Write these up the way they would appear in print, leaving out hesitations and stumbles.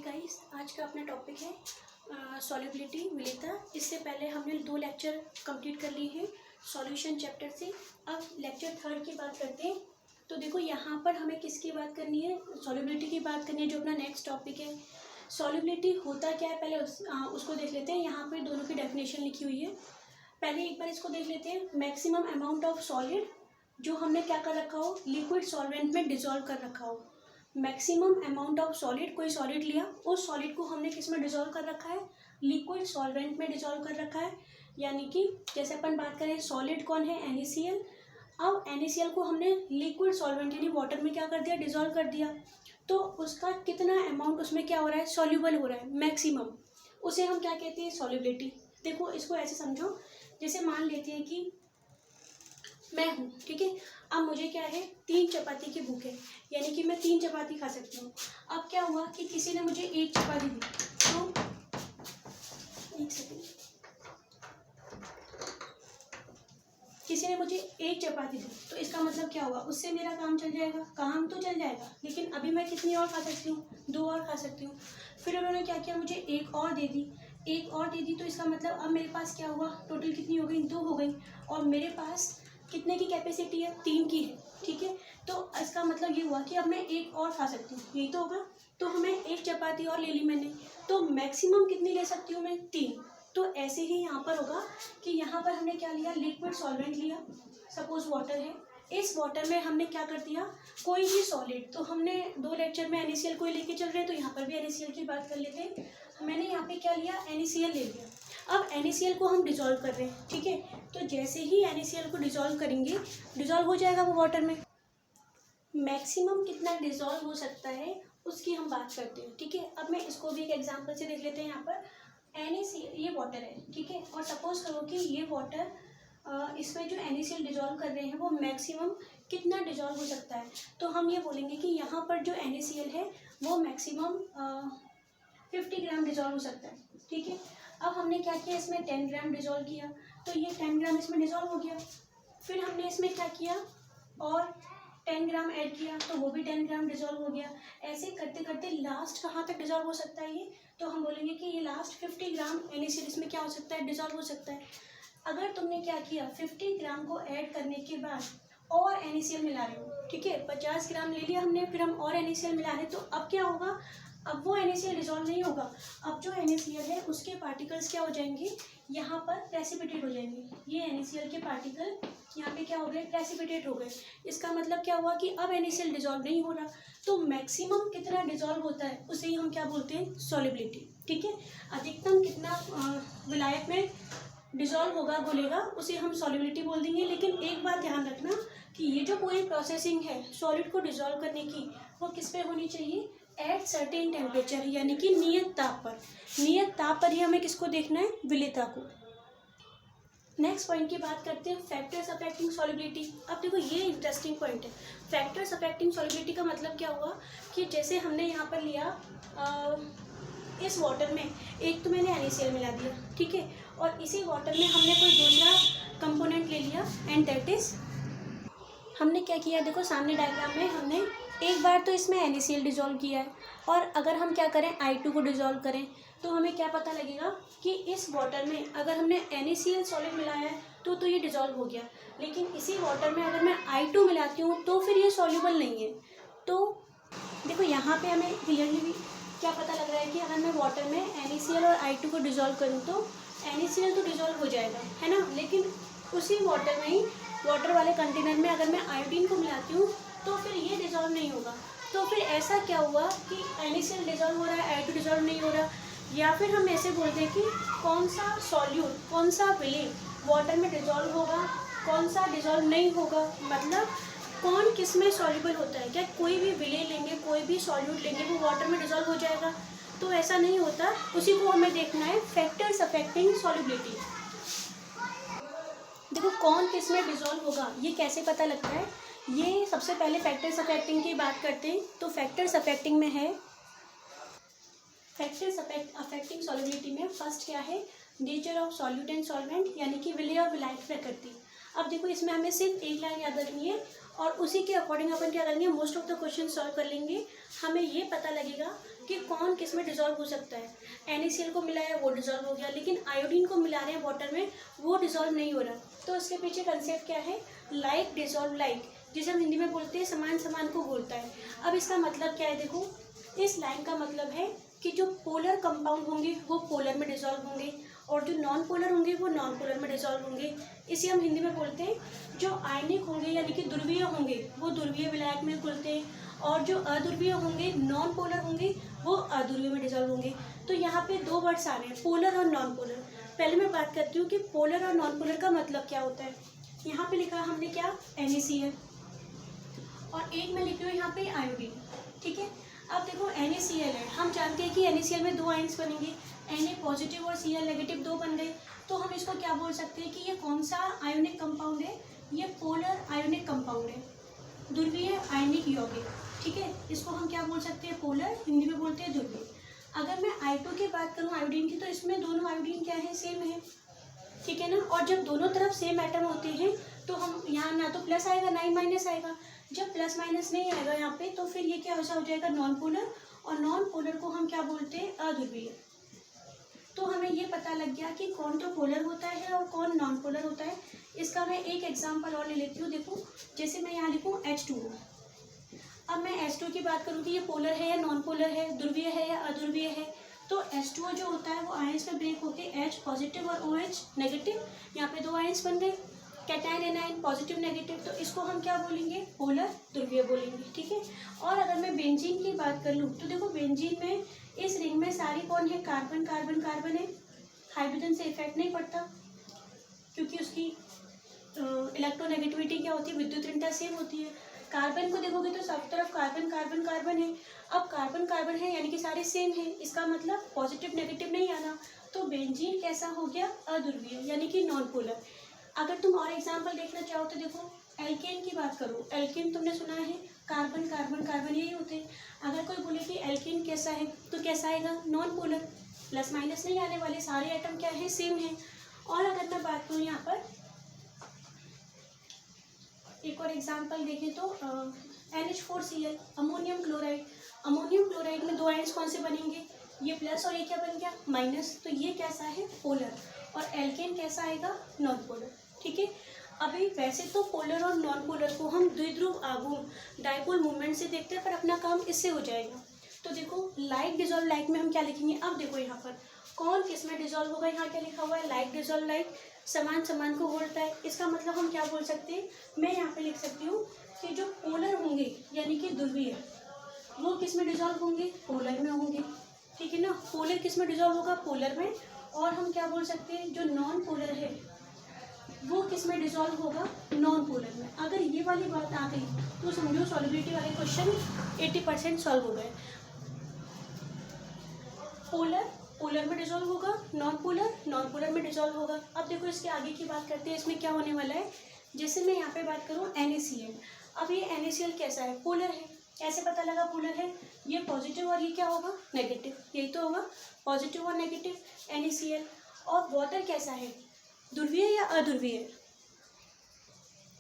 Guys, आज का अपना टॉपिक है सॉल्युबिलिटी विलेयता। इससे पहले हमने 2 लेक्चर कंप्लीट कर लिए हैं सॉल्यूशन चैप्टर से। अब लेक्चर 3 की बात करते हैं। तो देखो यहाँ पर हमें किसकी बात करनी है, सॉल्युबिलिटी की बात करनी है, जो अपना नेक्स्ट टॉपिक है। सॉल्युबिलिटी होता क्या है पहले उसको देख लेते हैं। यहाँ पर दोनों की डेफिनेशन लिखी हुई है। पहले एक बार इसको देख लेते हैं। मैक्सिमम अमाउंट ऑफ सॉलिड जो हमने क्या कर रखा हो, लिक्विड सॉल्वेंट में डिजोल्व कर रखा हो। मैक्सिमम अमाउंट ऑफ सॉलिड, कोई सॉलिड लिया, उस सॉलिड को हमने किस में डिजोल्व कर रखा है, लिक्विड सॉल्वेंट में डिजोल्व कर रखा है। यानी कि जैसे अपन बात करें सॉलिड कौन है, NaCl। अब NaCl को हमने लिक्विड सॉल्वेंट यानी वाटर में क्या कर दिया, डिजोल्व कर दिया। तो उसका कितना अमाउंट उसमें क्या हो रहा है, सॉल्यूबल हो रहा है, मैक्सिमम। उसे हम क्या कहते हैं, सॉल्युबिलिटी। देखो इसको ऐसे समझो, जैसे मान लेते हैं कि मैं हूँ, ठीक है। अब मुझे क्या है, 3 चपाती की भूख है, यानी कि मैं 3 चपाती खा सकती हूँ। अब क्या हुआ कि किसी ने मुझे 1 चपाती दी, तो 1 सेकेंड, किसी ने मुझे 1 चपाती दी, तो इसका मतलब क्या हुआ, उससे मेरा काम चल जाएगा, काम तो चल जाएगा, लेकिन अभी मैं कितनी और खा सकती हूँ, 2 और खा सकती हूँ। फिर उन्होंने क्या किया, मुझे 1 और दे दी, 1 और दे दी, तो इसका मतलब अब मेरे पास क्या हुआ, टोटल कितनी हो गई, 2 हो गई। और मेरे पास कितने की कैपेसिटी है, 3 की है, ठीक है। तो इसका मतलब ये हुआ कि अब मैं 1 और खा सकती हूँ, यही तो होगा। तो हमें 1 चपाती और ले ली मैंने, तो मैक्सिमम कितनी ले सकती हूँ मैं, 3। तो ऐसे ही यहाँ पर होगा कि यहाँ पर हमने क्या लिया, लिक्विड सॉल्वेंट लिया, सपोज वाटर है। इस वाटर में हमने क्या कर दिया, कोई भी सॉलिड, तो हमने 2 लेक्चर में NaCl को लेके चल रहे हैं, तो यहाँ पर भी NaCl की बात कर लेते हैं। मैंने यहाँ पे क्या लिया, NaCl ले लिया। अब NaCl को हम डिजोल्व कर रहे हैं, ठीक है। तो जैसे ही NaCl को डिजोल्व करेंगे, डिजोल्व हो जाएगा वो वाटर में। मैक्सिमम कितना डिजोल्व हो सकता है उसकी हम बात करते हैं, ठीक है। अब मैं इसको भी एक एग्जांपल से देख लेते हैं। यहाँ पर NaCl, ये वाटर है, ठीक है। और सपोज करो कि ये वाटर, इसमें जो NaCl डिजोल्व कर रहे हैं वो मैक्सिमम कितना डिजोल्व हो सकता है। तो हम ये बोलेंगे कि यहाँ पर जो NaCl है वो मैक्सिमम 50 ग्राम डिजोल्व हो सकता है, ठीक है। अब हमने क्या किया, इसमें 10 ग्राम डिजोल्व किया, तो ये 10 ग्राम इसमें डिजोल्व हो गया। फिर हमने इसमें क्या किया, और 10 ग्राम ऐड किया, तो वो भी 10 ग्राम डिजोल्व हो गया। ऐसे करते करते लास्ट कहाँ तक डिजोल्व हो सकता है ये, तो हम बोलेंगे कि ये लास्ट 50 ग्राम NaCl इसमें क्या हो सकता है, डिजोल्व हो सकता है। अगर तुमने क्या किया, 50 ग्राम को ऐड करने के बाद और NaCl मिला रहे हो, ठीक है। 50 ग्राम ले लिया हमने, फिर हम और NaCl मिला रहे, तो अब क्या होगा, अब वो NaCl डिजोल्व नहीं होगा। अब जो NaCl है उसके पार्टिकल्स क्या हो जाएंगे, यहाँ पर प्रेसिपिटेट हो जाएंगे। ये NaCl के पार्टिकल यहाँ पे क्या हो गए, प्रेसिपिटेट हो गए। इसका मतलब क्या हुआ कि अब NaCl डिजोल्व नहीं हो रहा। तो मैक्सिमम कितना डिजोल्व होता है उसे ही हम क्या बोलते हैं, सॉल्युबिलिटी, ठीक है। अधिकतम कितना विलायक में डिजोल्व होगा, घुलेगा, उसे हम सॉल्युबिलिटी बोल देंगे। लेकिन एक बात ध्यान रखना कि ये जो पूरी प्रोसेसिंग है सॉलिड को डिजोल्व करने की, वो किस पे होनी चाहिए, एट सर्टेन टेम्परेचर, यानी कि नियत ताप पर। नियत ताप पर ही हमें किसको देखना है, विलेयता को। नेक्स्ट पॉइंट की बात करते हैं, फैक्टर्स अफेक्टिंग सॉल्युबिलिटी। अब देखो ये इंटरेस्टिंग पॉइंट है। फैक्टर्स अफेक्टिंग सॉल्युबिलिटी का मतलब क्या हुआ कि जैसे हमने यहाँ पर लिया इस वाटर में एक तो मैंने NaCl मिला दिया, ठीक है। और इसी वाटर में हमने कोई दूसरा कंपोनेंट ले लिया, एंड दैट इज, हमने क्या किया, देखो सामने डायग्राम में हमने एक बार तो इसमें NaCl डिजोल्व किया है, और अगर हम क्या करें, I2 को डिजोल्व करें, तो हमें क्या पता लगेगा कि इस वाटर में अगर हमने NaCl सॉलिड मिलाया है तो ये डिजोल्व हो गया। लेकिन इसी वाटर में अगर मैं I2 मिलाती हूँ तो फिर ये सॉल्यूबल नहीं है। तो देखो यहाँ पे हमें क्लियरली भी क्या पता लग रहा है कि अगर मैं वाटर में NaCl और I2 को डिजोल्व करूँ तो NaCl तो डिजोल्व हो जाएगा, है ना। लेकिन उसी वाटर में ही, वाटर वाले कंटेनर में अगर मैं आयोडीन को मिलाती हूँ तो फिर ये डिजोल्व नहीं होगा। तो फिर ऐसा क्या हुआ कि NaCl डिजोल्व हो रहा है, I2 डिजोल्व नहीं हो रहा। या फिर हम ऐसे बोलते हैं कि कौन सा सॉल्यूट, कौन सा विलेय वाटर में डिजोल्व होगा, कौन सा डिजोल्व नहीं होगा। मतलब कौन किस में सॉल्युबल होता है, क्या कोई भी विलेय लेंगे, कोई भी सॉल्यूट लेंगे वो वाटर में डिजोल्व हो जाएगा, तो ऐसा नहीं होता। उसी को हमें देखना है, फैक्टर्स अफेक्टिंग सॉल्युबिलिटी। देखो कौन किस में डिजोल्व होगा ये कैसे पता लगता है, ये सबसे पहले फैक्टर्स अफेक्टिंग की बात करते हैं। तो फैक्टर्स अफेक्टिंग में है, फैक्टर्स अफेक्टिंग सॉल्युबिलिटी में फर्स्ट क्या है, nature of solute and solvent, यानी कि विलेय और विलायक प्रकृति। अब देखो इसमें हमें सिर्फ एक लाइन याद रखनी है, और उसी के अकॉर्डिंग अपन क्या करेंगे, most of the question solve कर लेंगे। हमें ये पता लगेगा कि कौन किस में डिजॉल्व हो सकता है। NaCl को मिला है वो डिजॉल्व हो गया, लेकिन आयोडीन को मिला रहे हैं वाटर में वो डिजॉल्व नहीं हो रहा। तो उसके पीछे कंसेप्ट क्या है, लाइक डिजॉल्व लाइक, जिसे हम हिंदी में बोलते हैं समान समान को बोलता है। अब इसका मतलब क्या है, देखो इस लाइन का मतलब है कि जो पोलर कंपाउंड होंगे वो पोलर में डिजॉल्व होंगे और जो नॉन पोलर होंगे वो नॉन पोलर में डिजॉल्व होंगे। इसे हम हिंदी में बोलते हैं जो आयनिक होंगे यानी कि ध्रुवीय होंगे वो ध्रुवीय विलायक में घुलते हैं, और जो अध्रुवीय होंगे नॉन पोलर होंगे वो अध्रुवीय में डिजॉल्व होंगे। तो यहाँ पे दो वर्ड्स आ रहे हैं, पोलर और नॉन पोलर। पहले मैं बात करती हूँ कि पोलर और नॉन पोलर का मतलब क्या होता है। यहाँ पे लिखा हमने क्या, NaCl, और एक मैं लिख रही हूँ यहाँ पे आयोडीन, ठीक है। अब देखो NaCl है, हम जानते हैं कि NaCl में दो आयंस बनेंगे, Na पॉजिटिव और Cl नेगेटिव, दो बन गए। तो हम इसको क्या बोल सकते हैं कि ये कौन सा आयोनिक कंपाउंड है, ये पोलर आयोनिक कंपाउंड है, ध्रुवीय आयनिक यौगिक, ठीक है। इसको हम क्या बोल सकते हैं, पोलर, हिंदी में बोलते हैं ध्रुवीय। अगर मैं I2 की बात करूँ आयोडीन की, तो इसमें दोनों आयोडीन क्या है, सेम है, ठीक है ना। और जब दोनों तरफ सेम एटम होते हैं तो हम यहाँ ना तो प्लस आएगा ना ही माइनस आएगा। जब प्लस माइनस नहीं आएगा यहाँ पे तो फिर ये क्या हो जाएगा, नॉन पोलर, और नॉन पोलर को हम क्या बोलते हैं, अध्रुवीय। तो हमें ये पता लग गया कि कौन तो पोलर होता है और कौन नॉन पोलर होता है। इसका मैं एक एग्जांपल और ले लेती हूँ। देखो जैसे मैं यहाँ लिखूँ H2O। अब मैं H2 की बात करूँ कि ये पोलर है या नॉन पोलर है, ध्रुवीय है या अध्रुवीय है। तो H2O जो होता है वो आयंस में ब्रेक होके H पॉजिटिव और OH नेगेटिव, यहाँ पे दो आयंस बन गए, कैटायन एनायन पॉजिटिव नेगेटिव। तो इसको हम क्या बोलेंगे, पोलर ध्रुवीय बोलेंगे, ठीक है। और अगर मैं बेंजीन की बात कर लूँ तो देखो बेंजीन में इस रिंग में सारी कौन है, कार्बन कार्बन कार्बन है। हाइड्रोजन से इफेक्ट नहीं पड़ता क्योंकि उसकी इलेक्ट्रोनेगेटिविटी क्या होती है, विद्युत ऋणता सेम होती है। कार्बन को देखोगे तो सब तरफ कार्बन कार्बन कार्बन है। अब कार्बन कार्बन है यानी कि सारे सेम है, इसका मतलब पॉजिटिव नेगेटिव नहीं आना। तो बेंजीन कैसा हो गया, अध्रुवीय यानी कि नॉन पोलर। अगर तुम और एग्जाम्पल देखना चाहो तो देखो एल्केन की बात करो, एल्केन तुमने सुना है, कार्बन कार्बन कार्बन यही होते हैं। अगर कोई बोले कि एल्केन कैसा है तो कैसा आएगा, नॉन पोलर, प्लस माइनस नहीं आने वाले, सारे एटम क्या है, सेम है। और अगर मैं बात करूँ यहाँ पर एक और एग्जाम्पल देखें तो NH4Cl, ammonium chloride. Ammonium chloride में दो आयंस कौन से बनेंगे, ये प्लस और ये क्या बन गया, माइनस। तो ये कैसा है, पोलर, और एल्केन कैसा आएगा, नॉन पोलर, ठीक है। अभी वैसे तो पोलर और नॉन पोलर को हम द्विध्रुव आघूर्ण डायपोल मूवमेंट से देखते हैं, पर अपना काम इससे हो जाएगा। तो देखो लाइक डिजॉल्व लाइक में हम क्या लिखेंगे, अब देखो यहाँ पर कौन किस में डिजॉल्व होगा, यहाँ क्या लिखा हुआ है, लाइक डिजॉल्व लाइक, समान समान को घोलता है। इसका मतलब हम क्या बोल सकते हैं, मैं यहाँ पे लिख सकती हूँ कि जो पोलर होंगे यानी कि ध्रुवीय, वो किस में डिजॉल्व होंगे, पोलर में होंगे, ठीक है ना। पोलर किस में डिजॉल्व होगा, पोलर में। और हम क्या बोल सकते हैं, जो नॉन पोलर है वो किस में डिजॉल्व होगा, नॉन पोलर में। अगर ये वाली बात आ गई तो समझो सॉल्युबिलिटी वाले क्वेश्चन 80% सॉल्व हो गए। पोलर पोलर में डिजॉल्व होगा, नॉन पोलर में डिजॉल्व होगा। अब देखो इसके आगे की बात करते हैं, इसमें क्या होने वाला है। जैसे मैं यहाँ पे बात करूँ NaCl, अब ये NaCl कैसा है, पोलर है। कैसे पता लगा पोलर है, ये पॉजिटिव और ये क्या होगा, नेगेटिव, यही तो होगा, पॉजिटिव और नेगेटिव NaCl। और वाटर कैसा है, ध्रुवीय या अध्रुवीय,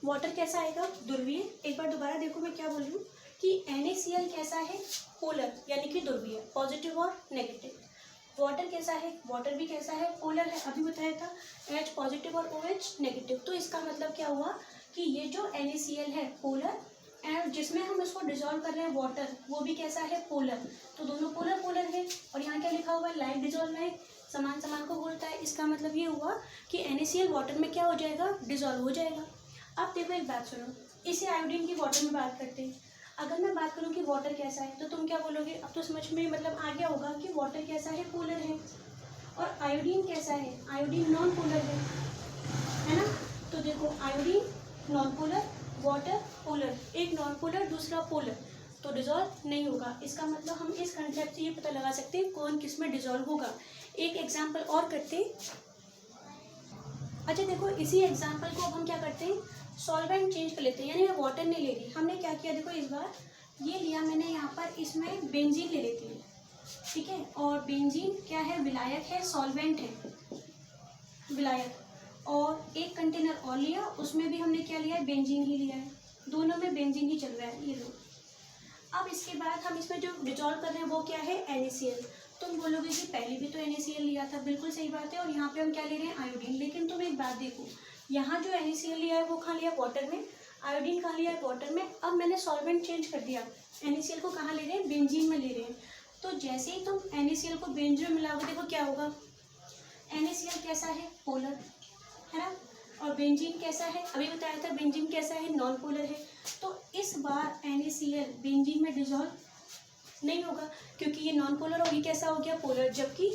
वाटर कैसा आएगा, ध्रुवीय। एक बार दोबारा देखो मैं क्या बोल रही हूँ कि NaCl कैसा है, पोलर यानी कि ध्रुवीय, पॉजिटिव और नेगेटिव। वाटर कैसा है, वाटर भी कैसा है, पोलर है, अभी बताया था, H पॉजिटिव और OH नेगेटिव। तो इसका मतलब क्या हुआ कि ये जो NaCl है पोलर, एंड जिसमें हम इसको डिजॉल्व कर रहे हैं वाटर, वो भी कैसा है, पोलर। तो दोनों पोलर पोलर है। और यहाँ क्या लिखा हुआ है, लाइक डिजॉल्व लाइक, समान समान को बोलता है। इसका मतलब ये हुआ कि NaCl वाटर में क्या हो जाएगा, डिजॉल्व हो जाएगा। अब देखो एक बात सुनो, इसी आयोडीन की वाटर में बात करते हैं। अगर मैं बात करूँ कि वाटर कैसा है तो तुम क्या बोलोगे, अब तो समझ में मतलब आ गया होगा कि वाटर कैसा है, पोलर है। और आयोडीन कैसा है, आयोडीन नॉन पोलर है ना। तो देखो iodine non polar, water polar, एक नॉन पोलर दूसरा पोलर, तो डिजॉल्व नहीं होगा। इसका मतलब हम इस कंसेप्ट से ये पता लगा सकते हैं कौन किस में डिजॉल्व होगा। एक एग्जाम्पल और करते हैं। अच्छा देखो इसी एग्जाम्पल को अब हम क्या करते हैं, सॉल्वेंट चेंज कर लेते हैं, यानी मैं वाटर नहीं ले रही। हमने क्या किया, देखो इस बार ये लिया मैंने यहाँ पर, इसमें बेंजीन ले लेती हूँ, ठीक है। और बेंजीन क्या है, विलायक है, सॉल्वेंट है, विलायक। और एक कंटेनर और लिया, उसमें भी हमने क्या लिया है, बेंजीन ही लिया है, दोनों में बेंजीन ही चल रहा है, ये लो। अब इसके बाद हम इसमें जो डिजॉल्व कर रहे हैं वो क्या है, NaCl। तुम बोलोगे कि पहले भी तो NaCl लिया था, बिल्कुल सही बात है, और यहाँ पे हम क्या ले रहे हैं, आयोडीन। लेकिन तुम एक बात देखो, यहाँ जो NaCl लिया है वो कहाँ लिया, वाटर में, आयोडीन कहाँ लिया है, वाटर में। अब मैंने सॉल्वेंट चेंज कर दिया, NaCl को कहाँ ले रहे हैं, बेंजीन में ले रहे हैं। तो जैसे ही तुम NaCl को बेंजीन में मिलाओगे, देखो क्या होगा, NaCl कैसा है, पोलर है ना, और बेंजीन कैसा है, अभी बताया था बेंजीन कैसा है, नॉन पोलर है। तो इस बार NaCl बेंजीन में डिजॉल्व नहीं होगा, क्योंकि ये नॉन पोलर और ये कैसा हो गया, पोलर। जबकि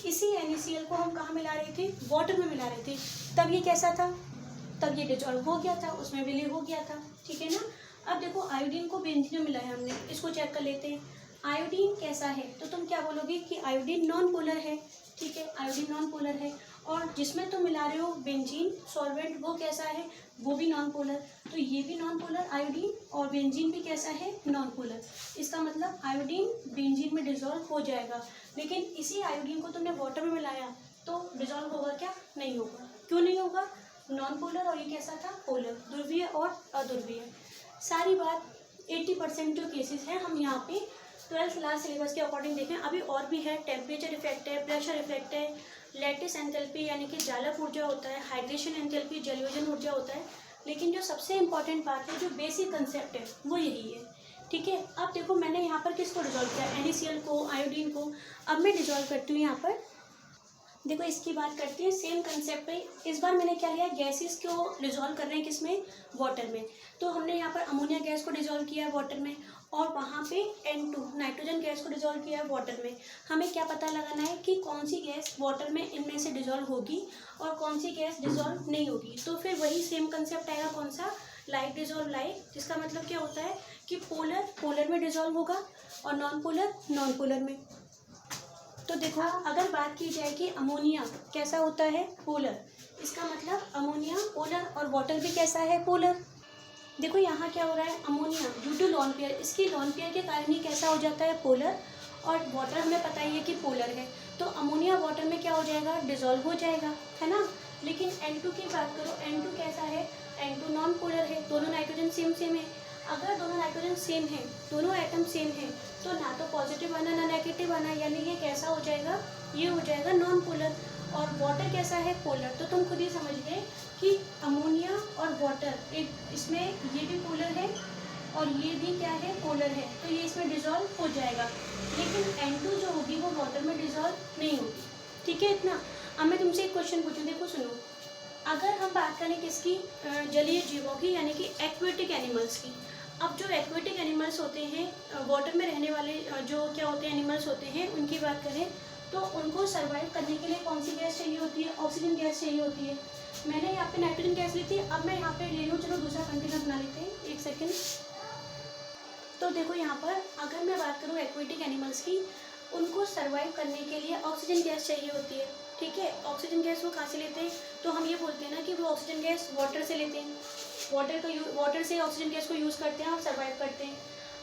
इसी NaCl को हम कहाँ मिला रहे थे, वाटर में मिला रहे थे, तब ये कैसा था, तब ये डिजॉल्व हो गया था, उसमें विलय हो गया था, ठीक है ना। अब देखो आयोडीन को बेंजीन में मिलाया हमने, इसको चेक कर लेते हैं। आयोडीन कैसा है, तो तुम क्या बोलोगे कि आयोडीन नॉन पोलर है, ठीक है, आयोडीन नॉन पोलर है। और जिसमें तुम मिला रहे हो बेंजीन सॉल्वेंट, वो कैसा है, वो भी नॉन पोलर। तो ये भी नॉन पोलर आयोडीन, और बेंजीन भी कैसा है, नॉन पोलर। इसका मतलब आयोडीन बेंजीन में डिजॉल्व हो जाएगा। लेकिन इसी आयोडीन को तुमने वाटर में मिलाया तो डिजॉल्व होगा क्या, नहीं होगा। क्यों नहीं होगा, नॉन पोलर और ये कैसा था, पोलर, ध्रुवीय और अध्रुवीय। सारी बात 80% जो केसेस हैं हम यहाँ पे 12th क्लास सिलेबस के अकॉर्डिंग देखें। अभी और भी है, टेम्परेचर इफेक्ट है, प्रेशर इफेक्ट है, लैटिस एंथैल्पी यानी कि जालक ऊर्जा होता है, हाइड्रेशन एंथैल्पी जलयोजन ऊर्जा होता है। लेकिन जो सबसे इम्पॉर्टेंट बात है, जो बेसिक कंसेप्ट है, वो यही है, ठीक है। अब देखो मैंने यहाँ पर किसको डिजॉल्व किया, NaCl को, आयोडीन को। अब मैं डिजॉल्व करती हूँ यहाँ पर, देखो इसकी बात करते हैं सेम कंसेप्ट पे। इस बार मैंने क्या लिया, गैसेस को डिजॉल्व कर रहे हैं किसमें, वाटर में। तो हमने यहाँ पर अमोनिया गैस को डिजॉल्व किया है वाटर में, और वहाँ पे N2 नाइट्रोजन गैस को डिजॉल्व किया है वाटर में। हमें क्या पता लगाना है कि कौन सी गैस वाटर में इनमें से डिजॉल्व होगी और कौन सी गैस डिजॉल्व नहीं होगी। तो फिर वही सेम कंसेप्ट आएगा, कौन सा, लाइक डिजॉल्व लाइक, जिसका मतलब क्या होता है कि पोलर पोलर में डिजॉल्व होगा और नॉन पोलर नॉन पोलर में। तो देखो अगर बात की जाए कि अमोनिया कैसा होता है, पोलर, इसका मतलब अमोनिया पोलर और वाटर भी कैसा है, पोलर। देखो यहाँ क्या हो रहा है, ammonia due to lone pair, इसकी लॉन पेयर के कारण ही कैसा हो जाता है, पोलर, और वाटर हमें पता ही है कि पोलर है। तो अमोनिया वाटर में क्या हो जाएगा, डिजॉल्व हो जाएगा, है ना। लेकिन N2 की बात करो, N2 कैसा है, N2 नॉन पोलर है, दोनों नाइट्रोजन सेम सेम है। अगर दोनों नाइट्रोजन सेम है, दोनों एटम सेम है, तो ना तो पॉजिटिव आना ना नेगेटिव आना, यानी ये कैसा हो जाएगा, ये हो जाएगा नॉन पोलर। और वाटर कैसा है, पोलर। तो तुम खुद ही समझ गए कि अमोनिया और वाटर, एक इसमें ये भी पोलर है और ये भी क्या है, पोलर है, तो ये इसमें डिजॉल्व हो जाएगा। लेकिन N2 जो होगी वो वाटर में डिजॉल्व नहीं होगी, ठीक है इतना। अब मैं तुमसे एक क्वेश्चन पूछूं, देखो सुनो, अगर हम बात करें किसकी, जलीय जीवों की, यानी कि एक्वेटिक एनिमल्स की। अब जो एक्वेटिक एनिमल्स होते हैं, वाटर में रहने वाले जो क्या होते हैं, एनिमल्स होते हैं, उनकी बात करें तो उनको सर्वाइव करने के लिए कौन सी गैस चाहिए होती है, ऑक्सीजन गैस चाहिए होती है। मैंने यहाँ पे नाइट्रोजन गैस ली थी, अब मैं यहाँ पे ले रही हूँ, चलो दूसरा कंटेनर बना लेते हैं, एक सेकेंड। तो देखो यहाँ पर अगर मैं बात करूँ एक्वेटिक एनिमल्स की, उनको सर्वाइव करने के लिए ऑक्सीजन गैस चाहिए होती है, ठीक है। ऑक्सीजन गैस वो कहाँ से लेते हैं, तो हम ये बोलते हैं ना कि वो ऑक्सीजन गैस वाटर से लेते हैं, वाटर से ऑक्सीजन गैस को यूज़ करते हैं और सर्वाइव करते हैं।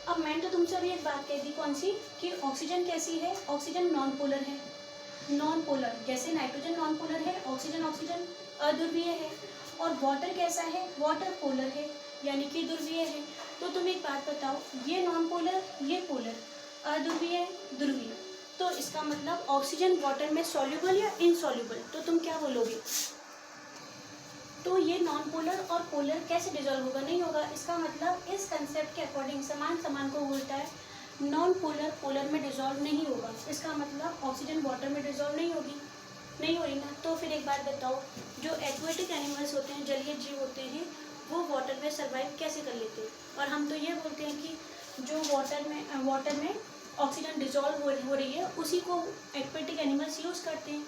अब मैंने तो तुमसे अभी एक बात कह दी, कौन सी, कि ऑक्सीजन कैसी है, ऑक्सीजन नॉन पोलर है, नॉन पोलर, जैसे नाइट्रोजन नॉन पोलर है, ऑक्सीजन अध्रुवीय है। और वाटर कैसा है, वाटर पोलर है, यानी कि ध्रुवीय है। तो तुम एक बात बताओ, ये नॉन पोलर, ये पोलर, अध्रुवीय ध्रुवीय, तो इसका मतलब ऑक्सीजन वाटर में सॉल्युबल या इनसॉल्युबल, तो तुम क्या बोलोगे। तो ये नॉन पोलर और पोलर कैसे डिजॉल्व होगा, नहीं होगा। इसका मतलब इस कंसेप्ट के अकॉर्डिंग समान समान को बोलता है, नॉन पोलर पोलर में डिजॉल्व नहीं होगा। इसका मतलब ऑक्सीजन वाटर में डिजॉल्व नहीं होगी, नहीं हो रही ना। तो फिर एक बात बताओ, जो एक्वेटिक एनिमल्स होते हैं, जलीय जीव होते हैं, वो वाटर में सर्वाइव कैसे कर लेते हैं। और हम तो ये बोलते हैं कि जो वाटर में ऑक्सीजन डिजॉल्व हो रही है, उसी को एक्वेटिक एनिमल्स यूज़ करते हैं,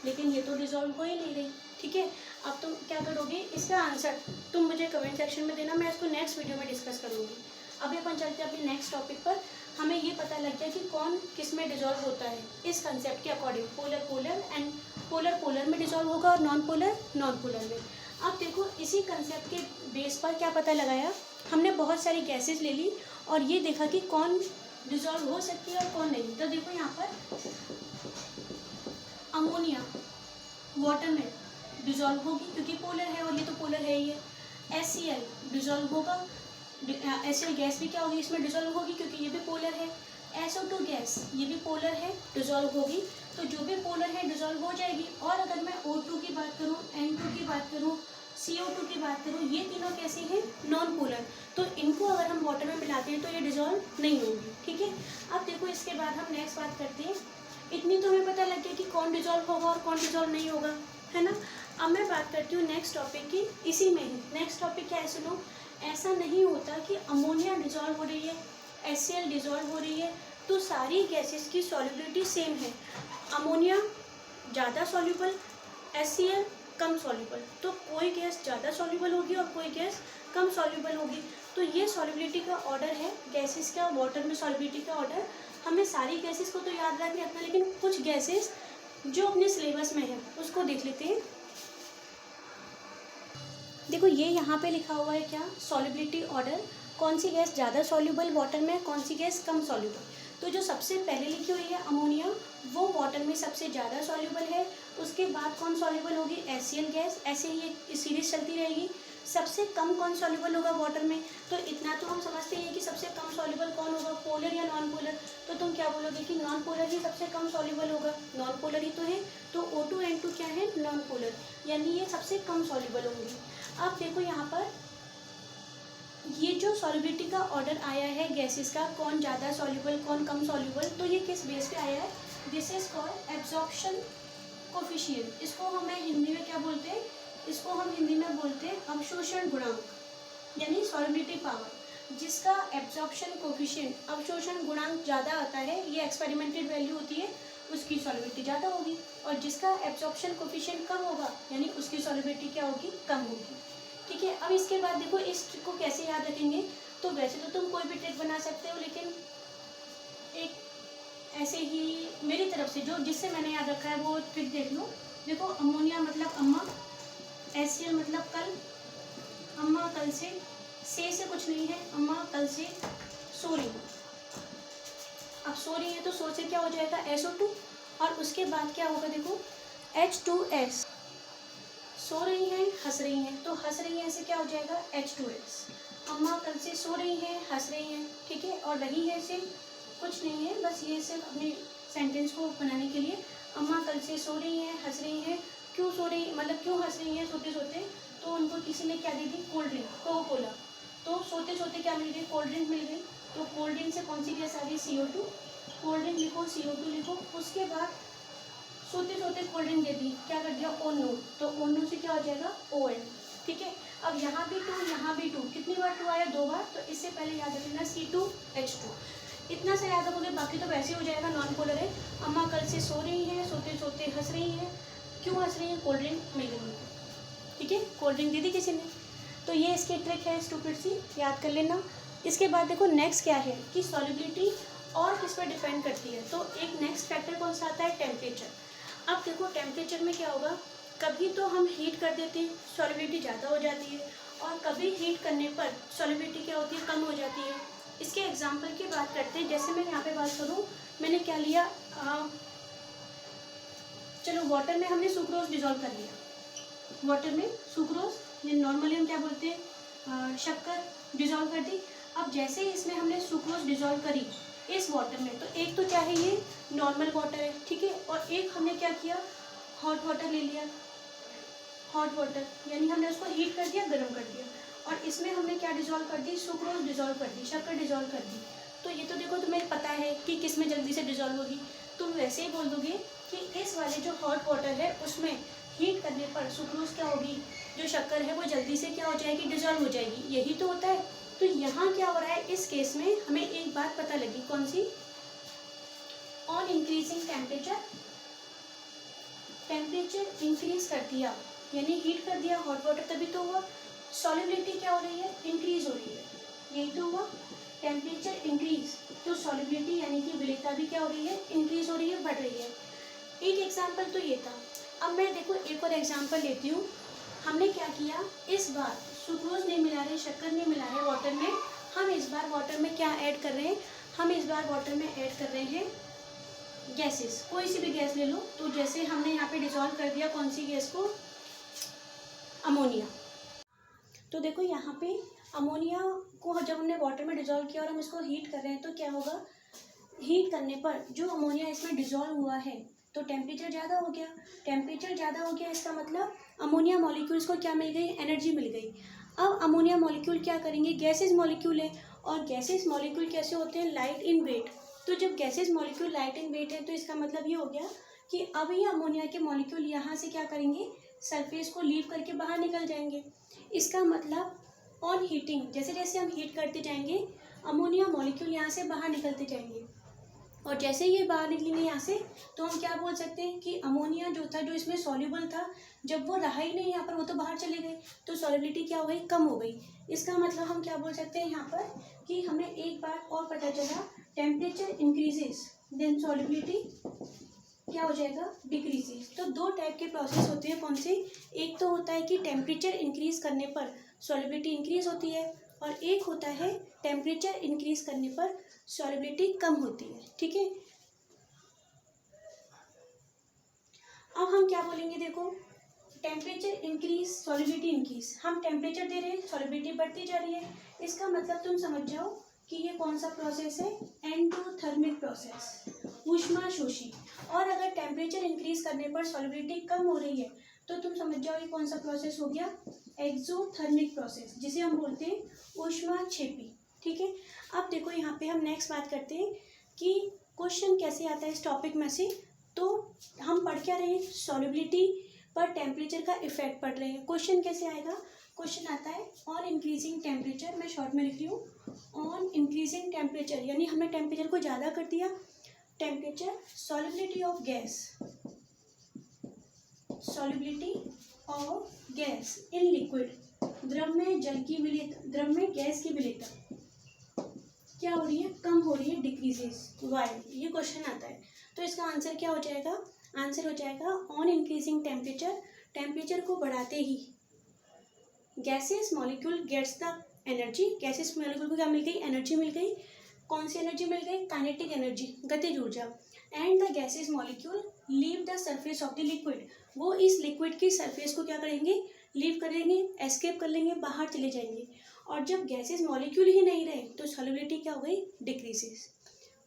लेकिन ये तो डिजॉल्व हो ही नहीं रही, ठीक है। अब तुम क्या करोगे, इसका आंसर तुम मुझे कमेंट सेक्शन में देना, मैं इसको नेक्स्ट वीडियो में डिस्कस करूँगी। अभी अपन चलते हैं अपने नेक्स्ट टॉपिक पर। हमें ये पता लग गया कि कौन किस में डिजॉल्व होता है इस कंसेप्ट के अकॉर्डिंग, पोलर एंड पोलर में डिजॉल्व होगा और नॉन पोलर में। अब देखो इसी कंसेप्ट के बेस पर क्या पता लगाया, हमने बहुत सारी गैसेज ले ली और ये देखा कि कौन डिजॉल्व हो सकती है और कौन नहीं। तो देखो यहाँ पर अमोनिया वाटर में डिजॉल्व होगी क्योंकि पोलर है और ये तो पोलर है ही है। HCl डिजॉल्व होगा HCl गैस भी क्या होगी, इसमें डिजोल्व होगी क्योंकि ये भी पोलर है। SO2 गैस ये भी पोलर है, डिजोल्व होगी। तो जो भी पोलर है डिजोल्व हो जाएगी। और अगर मैं O2 की बात करूँ, N2 की बात करूँ, CO2 की बात करूँ, ये तीनों कैसे हैं, नॉन पोलर। तो इनको अगर हम वाटर में मिलाते हैं तो ये डिजोल्व नहीं होगी। ठीक है। अब देखो इसके बाद हम नेक्स्ट बात करते हैं। इतनी तो हमें पता लग गया कि कौन डिजोल्व होगा और कौन डिजोल्व नहीं होगा, है ना। अब मैं बात करती हूँ नेक्स्ट टॉपिक की। इसी में ही नेक्स्ट टॉपिक क्या है, सुनो। ऐसा नहीं होता कि अमोनिया डिजोल्व हो रही है, HCl डिजोल्व हो रही है तो सारी गैसेस की सॉल्युबिलिटी सेम है। अमोनिया ज़्यादा सॉल्युबल, HCl कम सॉल्युबल। तो कोई गैस ज़्यादा सॉल्युबल होगी और कोई गैस कम सॉल्युबल होगी। तो ये सॉल्युबिलिटी का ऑर्डर है गैसेस का, वाटर में सॉल्युबिलिटी का ऑर्डर। हमें सारी गैसेस को तो याद रखना है, लेकिन कुछ गैसेस जो अपने सिलेबस में है उसको देख लेते हैं। देखो ये यहाँ पे लिखा हुआ है क्या, सॉल्युबिलिटी ऑर्डर। कौन सी गैस ज़्यादा सॉल्युबल वाटर में, कौन सी गैस कम सॉल्युबल। तो जो सबसे पहले लिखी हुई है अमोनिया, वो वाटर में सबसे ज़्यादा सॉल्युबल है। उसके बाद कौन सॉल्युबल होगी, HCl गैस। ऐसे ही एक सीरीज चलती रहेगी। सबसे कम कौन सॉल्युबल होगा वाटर में, तो इतना तो हम समझते हैं कि सबसे कम सॉल्युबल कौन होगा, पोलर या नॉन पोलर। तो तुम क्या बोलोगे कि नॉन पोलर ही सबसे कम सॉल्युबल होगा, नॉन पोलर ही तो है। तो O2 N2 क्या है, नॉन पोलर, यानी ये सबसे कम सॉल्युबल होंगी। अब देखो यहाँ पर ये जो सॉल्युबिलिटी का ऑर्डर आया है गैसेस का, कौन ज़्यादा सॉल्युबल कौन कम सॉल्युबल, तो ये किस बेस पे आया है, this is called absorption coefficient. इसको हमें हिंदी में क्या बोलते हैं, इसको हम हिंदी में बोलते हैं अवशोषण गुणांक, यानी सॉल्युबिलिटी पावर। जिसका एब्जॉर्प्शन कोफिशिएंट, अवशोषण गुणांक ज़्यादा आता है, ये एक्सपेरिमेंटेड वैल्यू होती है, उसकी सॉल्युबिलिटी ज़्यादा होगी। और जिसका एब्जॉर्प्शन कोफिशिएंट कम होगा, यानी उसकी सॉल्युबिलिटी क्या होगी, कम होगी। ठीक है। अब इसके बाद देखो इस ट्रिक को कैसे याद रखेंगे। तो वैसे तो तुम कोई भी ट्रिक बना सकते हो, लेकिन एक ऐसे ही मेरी तरफ से जो जिससे मैंने याद रखा है वो ट्रिक देख लो। देखो अमोनिया मतलब अम्मा, HCl मतलब कल, अम्मा कल से कुछ नहीं है, अम्मा कल से सो रही हूँ। अब सो रही है तो सो से क्या हो जाएगा, SO2। और उसके बाद क्या होगा, देखो H2S। सो रही हैं, हंस रही हैं, तो हंस रही हैं से क्या हो जाएगा, H2S। अम्मा कल से सो रही हैं, हंस रही हैं, ठीक है। और रही है से कुछ नहीं है, बस ये सिर्फ अपने सेंटेंस को बनाने के लिए। अम्मा कल से सो रही हैं, हंस रही हैं। क्यों सो रही, मतलब क्यों हंस रही हैं सोते सोते, तो उनको किसी ने क्या दे दी, कोल्ड ड्रिंक, कोको कोला। तो सोते सोते क्या मिल गई, कोल्ड ड्रिंक मिल गई। तो कोल्ड ड्रिंक से कौन सी गैस आ गई, CO2। कोल्ड ड्रिंक लिखो, CO2 लिखो। उसके बाद सोते सोते कोल्ड ड्रिंक दे दी, क्या कर दिया, ONO। तो ONO से क्या हो जाएगा, ON। ठीक है। अब यहाँ भी 2, यहाँ भी 2, कितनी बार 2 आया, 2 बार। तो इससे पहले याद रखना C2H2, इतना सा याद रखोगे, बाकी तो वैसे हो जाएगा, नॉन पोलर है। अम्मा कल से सो रही हैं, सोते सोते हंस रही हैं। क्यों हंस रही हैं, कोल्ड ड्रिंक मिल गई। ठीक है, कोल्ड ड्रिंक दे दी किसी ने। तो ये इसकी ट्रिक है, स्टूपिड सी, याद कर लेना। इसके बाद देखो नेक्स्ट क्या है कि सॉल्युबिलिटी और किस पर डिपेंड करती है। तो एक नेक्स्ट फैक्टर कौन सा आता है, टेम्परेचर। अब देखो टेम्परेचर में क्या होगा, कभी तो हम हीट कर देते हैं, सॉल्युबिलिटी ज़्यादा हो जाती है। और कभी हीट करने पर सॉल्युबिलिटी क्या होती है, कम हो जाती है। इसके एग्जांपल की बात करते हैं। जैसे मैं यहाँ पे बात करूँ, मैंने क्या लिया, चलो वाटर में हमने सुक्रोज डिजोल्व कर लिया। वाटर में सुक्रोज, ये नॉर्मली हम क्या बोलते हैं, शक्कर, डिजोल्व कर दी। अब जैसे ही इसमें हमने सुक्रोज डिजोल्व करी इस वाटर में, तो एक तो क्या है, ये नॉर्मल वाटर है, ठीक है। और एक हमने क्या किया, हॉट वाटर ले लिया। हॉट वाटर यानी हमने उसको हीट कर दिया, गर्म कर दिया। और इसमें हमने क्या डिजोल्व कर दी, सुक्रोज डिजोल्व कर दी, शक्कर डिजोल्व कर दी। तो ये तो देखो तुम्हें पता है कि किस में जल्दी से डिजोल्व होगी। तुम वैसे ही बोल दोगे कि इस वाले जो हॉट वाटर है उसमें हीट करने पर सुक्रोज क्या होगी, जो शक्कर है वो जल्दी से क्या हो जाएगी, डिजोल्व हो जाएगी। यही तो होता है। तो यहाँ क्या हो रहा है, इस केस में हमें एक बात पता लगी, कौन सी, on increasing temperature, temperature increase कर दिया यानी हीट कर दिया हॉट वाटर, तभी तो हुआ। सॉल्युबिलिटी क्या हो रही है, इंक्रीज हो रही है, यही तो हुआ। टेम्परेचर इंक्रीज तो सॉल्युबिलिटी यानी कि विलेयता भी क्या हो रही है, इंक्रीज हो रही है, बढ़ रही है। एक एग्जाम्पल तो ये था। अब मैं देखो एक और एग्जाम्पल लेती हूँ। हमने क्या किया, इस बार सुक्रोज नहीं मिला रहे, शक्कर नहीं मिला रहे वाटर में, हम इस बार वाटर में क्या ऐड कर रहे हैं, हम इस बार वाटर में ऐड कर रहे हैं गैसेस। कोई सी भी गैस ले लो। तो जैसे हमने यहाँ पे डिसॉल्व कर दिया कौन सी गैस को, अमोनिया। तो देखो यहाँ पे अमोनिया को जब हमने वाटर में डिज़ोल्व किया और हम इसको हीट कर रहे हैं तो क्या होगा, हीट करने पर जो अमोनिया इसमें डिज़ोल्व हुआ है तो टेम्परेचर ज़्यादा हो गया। टेम्परेचर ज़्यादा हो गया इसका मतलब अमोनिया मॉलिक्यूल्स को क्या मिल गई, एनर्जी मिल गई। अब अमोनिया मॉलिक्यूल क्या करेंगे, गैसेज मॉलिक्यूल है और गैसेज मॉलिक्यूल कैसे होते हैं, लाइट इन वेट। तो जब gases molecule light in weight है तो इसका मतलब ये हो गया कि अब ये अमोनिया के मॉलिक्यूल यहाँ से क्या करेंगे, सरफेस को लीव करके बाहर निकल जाएंगे। इसका मतलब ऑन हीटिंग, जैसे जैसे हम हीट करते जाएंगे अमोनिया मॉलिक्यूल यहाँ से बाहर निकलते जाएंगे और जैसे ये बाहर निकलेंगे यहाँ से तो हम क्या बोल सकते हैं कि अमोनिया जो था, जो इसमें सॉल्युबल था, जब वो रहा ही नहीं यहाँ पर, वो तो बाहर चले गए तो सॉल्युबिलिटी क्या हो गई, कम हो गई। इसका मतलब हम क्या बोल सकते हैं यहाँ पर कि हमें एक बात और पता चला, टेम्परेचर इंक्रीजेस देन सॉल्युबिलिटी क्या हो जाएगा, डिक्रीजेस। तो दो टाइप के प्रोसेस होते हैं, कौन से, एक तो होता है कि टेम्परेचर इंक्रीज करने पर सॉल्युबिलिटी इंक्रीज होती है और एक होता है टेम्परेचर इंक्रीज करने पर सॉल्युबिलिटी कम होती है। ठीक है, अब हम क्या बोलेंगे, देखो टेम्परेचर इंक्रीज सॉल्युबिलिटी इंक्रीज, हम टेम्परेचर दे रहे हैं सॉल्युबिलिटी बढ़ती जा रही है। इसका मतलब तुम समझ जाओ कि ये कौन सा प्रोसेस है, एंडोथर्मिक प्रोसेस, ऊष्माशोषी। और अगर टेम्परेचर इंक्रीज करने पर सॉल्युबिलिटी कम हो रही है तो तुम समझ जाओ ये कौन सा प्रोसेस हो गया, एक्सोथर्मिक प्रोसेस, जिसे हम बोलते हैं ऊष्माक्षेपी। ठीक है, अब देखो यहाँ पे हम नेक्स्ट बात करते हैं कि क्वेश्चन कैसे आता है इस टॉपिक में से। तो हम पढ़ क्या रहे हैं, सॉल्युबिलिटी पर टेम्परेचर का इफेक्ट पढ़ रहे हैं। क्वेश्चन कैसे आएगा, क्वेश्चन आता है ऑन इंक्रीजिंग टेम्परेचर, मैं शॉर्ट में लिख रही हूँ, ऑन इंक्रीजिंग टेम्परेचर, यानी हमने टेम्परेचर को ज़्यादा कर दिया, temperature solubility of gas, solubility of gas in liquid, द्रव में जल की विलेयता, द्रव में गैस की विलेयता क्या हो रही है, कम हो रही है, डिक्रीजेस, वाई, ये क्वेश्चन आता है। तो इसका आंसर क्या हो जाएगा, आंसर हो जाएगा ऑन इंक्रीजिंग टेम्परेचर, टेम्परेचर को बढ़ाते ही gases molecule gets the energy, gases molecule को क्या मिल गई, एनर्जी मिल गई। कौन सी एनर्जी मिल गई, काइनेटिक एनर्जी, गतिज ऊर्जा। And the gases molecule leave the surface of the liquid, वो इस लिक्विड की सरफेस को क्या करेंगे, लीव करेंगे, एस्केप कर लेंगे, बाहर चले जाएंगे। और जब गैसेस मॉलिक्यूल ही नहीं रहे तो सॉल्युबिलिटी क्या हो गई, decreases.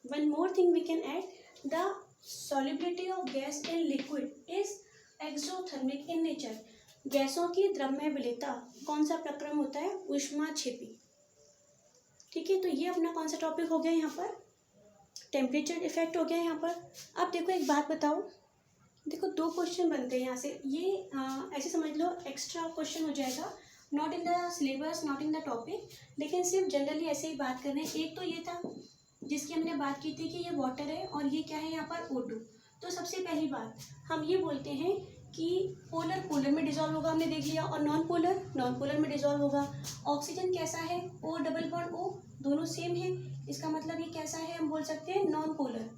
One more thing we can add, the solubility of gas in liquid is exothermic in nature, गैसों की द्रव में विलेयता कौन सा प्रक्रम होता है, ऊष्माक्षेपी। ठीक है, तो ये अपना कौन सा टॉपिक हो गया, यहाँ पर टेम्परेचर इफेक्ट हो गया यहाँ पर। अब देखो एक बात बताओ, देखो दो क्वेश्चन बनते हैं यहाँ से, ये ऐसे समझ लो एक्स्ट्रा क्वेश्चन हो जाएगा, not in the syllabus, not in the topic, लेकिन सिर्फ जनरली ऐसे ही बात कर रहे हैं। एक तो ये था जिसकी हमने बात की थी कि ये वाटर है और ये क्या है यहाँ पर O2। तो सबसे पहली बात हम ये बोलते हैं कि पोलर पोलर में डिजॉल्व होगा, हमने देख लिया, और नॉन पोलर नॉन पोलर में डिजॉल्व होगा। ऑक्सीजन कैसा है, O डबल बॉन्ड O, दोनों सेम है, इसका मतलब ये कैसा है, हम बोल सकते हैं नॉन पोलर,